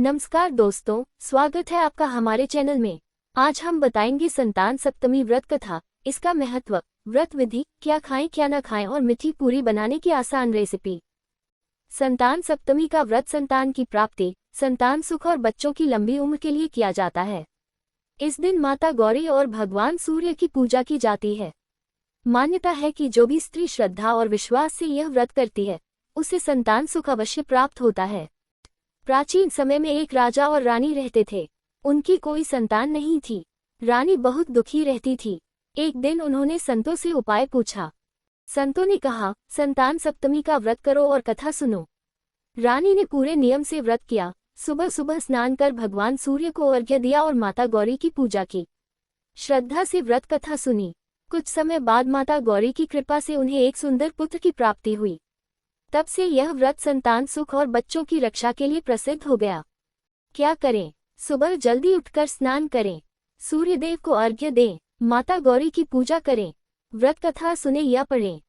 नमस्कार दोस्तों, स्वागत है आपका हमारे चैनल में। आज हम बताएंगे संतान सप्तमी व्रत कथा, इसका महत्व, व्रत विधि, क्या खाएं क्या न खाएं और मीठी पूरी बनाने की आसान रेसिपी। संतान सप्तमी का व्रत संतान की प्राप्ति, संतान सुख और बच्चों की लंबी उम्र के लिए किया जाता है। इस दिन माता गौरी और भगवान सूर्य की पूजा की जाती है। मान्यता है कि जो भी स्त्री श्रद्धा और विश्वास से यह व्रत करती है, उसे संतान सुख अवश्य प्राप्त होता है। प्राचीन समय में एक राजा और रानी रहते थे। उनकी कोई संतान नहीं थी। रानी बहुत दुखी रहती थी। एक दिन उन्होंने संतों से उपाय पूछा। संतों ने कहा, संतान सप्तमी का व्रत करो और कथा सुनो। रानी ने पूरे नियम से व्रत किया। सुबह सुबह स्नान कर भगवान सूर्य को अर्घ्य दिया और माता गौरी की पूजा की। श्रद्धा से व्रत कथा सुनी। कुछ समय बाद माता गौरी की कृपा से उन्हें एक सुंदर पुत्र की प्राप्ति हुई। तब से यह व्रत संतान सुख और बच्चों की रक्षा के लिए प्रसिद्ध हो गया। क्या करें? सुबह जल्दी उठकर स्नान करें, सूर्यदेव को अर्घ्य दें, माता गौरी की पूजा करें, व्रत कथा सुने या पढ़ें।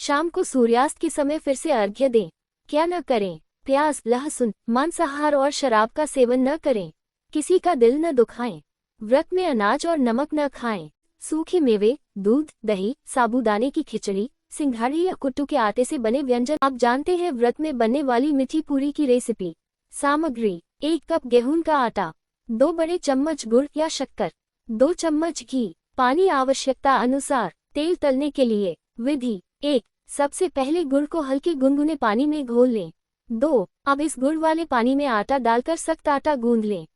शाम को सूर्यास्त के समय फिर से अर्घ्य दें। क्या न करें? प्याज, लहसुन, मांसाहार और शराब का सेवन न करें। किसी का दिल न दुखाएं। व्रत में अनाज और नमक न खाएं। सूखे मेवे, दूध, दही, साबूदाने की खिचड़ी, सिंघाड़ी या कुट्टू के आटे से बने व्यंजन। आप जानते हैं व्रत में बनने वाली मीठी पूरी की रेसिपी। सामग्री: 1 कप गेहूं का आटा, 2 बड़े चम्मच गुड़ या शक्कर, 2 चम्मच घी, पानी आवश्यकता अनुसार। तेल तलने के लिए विधि: 1. सबसे पहले गुड़ को हल्के गुनगुने पानी में घोल लें। 2. अब इस गुड़ वाले पानी में आटा डालकर सख्त आटा गूंद लें।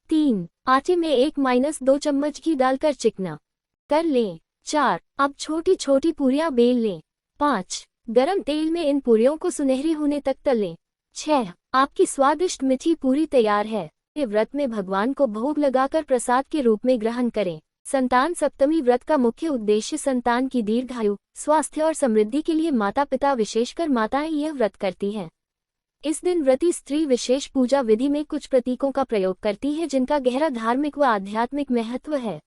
3. आटे में 1-2 चम्मच घी डालकर चिकना कर लें। 4. अब छोटी छोटी पूरियां बेल लें। 5. गरम तेल में इन पूरियों को सुनहरी होने तक तल लें। 6. आपकी स्वादिष्ट मीठी पूरी तैयार है। ये व्रत में भगवान को भोग लगाकर प्रसाद के रूप में ग्रहण करें। संतान सप्तमी व्रत का मुख्य उद्देश्य संतान की दीर्घायु, स्वास्थ्य और समृद्धि के लिए माता पिता विशेषकर माताएं यह व्रत करती हैं। इस दिन व्रती स्त्री विशेष पूजा विधि में कुछ प्रतीकों का प्रयोग करती है जिनका गहरा धार्मिक व आध्यात्मिक महत्व है।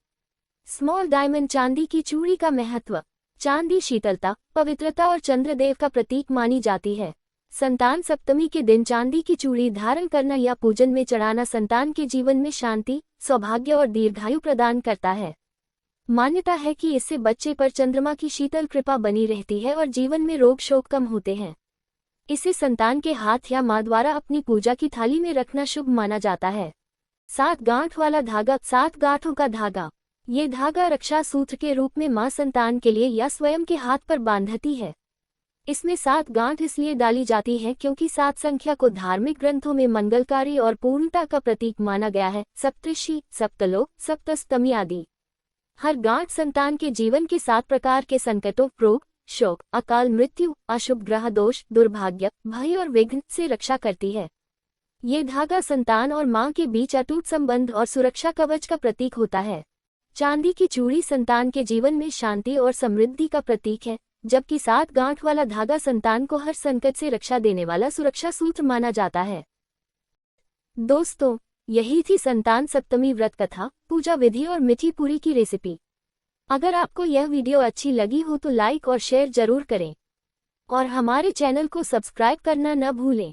स्मॉल डायमंड चांदी की चूड़ी का महत्व: चांदी शीतलता, पवित्रता और चंद्रदेव का प्रतीक मानी जाती है। संतान सप्तमी के दिन चांदी की चूड़ी धारण करना या पूजन में चढ़ाना संतान के जीवन में शांति, सौभाग्य और दीर्घायु प्रदान करता है। मान्यता है कि इससे बच्चे पर चंद्रमा की शीतल कृपा बनी रहती है और जीवन में रोग शोक कम होते हैं। इसे संतान के हाथ या मां द्वारा अपनी पूजा की थाली में रखना शुभ माना जाता है। 7 गांठ वाला धागा: 7 गांठों का धागा। ये धागा रक्षा सूत्र के रूप में मां संतान के लिए या स्वयं के हाथ पर बांधती है। इसमें 7 गांठ इसलिए डाली जाती है क्योंकि 7 संख्या को धार्मिक ग्रंथों में मंगलकारी और पूर्णता का प्रतीक माना गया है। सप्तऋषि, सप्तलोक, सप्तस्तमी आदि। हर गांठ संतान के जीवन के 7 प्रकार के संकटों, रोग, शोक, अकाल मृत्यु, अशुभ ग्रह दोष, दुर्भाग्य, भय और विघ्न से रक्षा करती है। ये धागा संतान और मां के बीच अटूट संबंध और सुरक्षा कवच का प्रतीक होता है। चांदी की चूड़ी संतान के जीवन में शांति और समृद्धि का प्रतीक है, जबकि 7 गांठ वाला धागा संतान को हर संकट से रक्षा देने वाला सुरक्षा सूत्र माना जाता है। दोस्तों, यही थी संतान सप्तमी व्रत कथा, पूजा विधि और मीठी पूरी की रेसिपी। अगर आपको यह वीडियो अच्छी लगी हो तो लाइक और शेयर जरूर करें और हमारे चैनल को सब्सक्राइब करना न भूलें।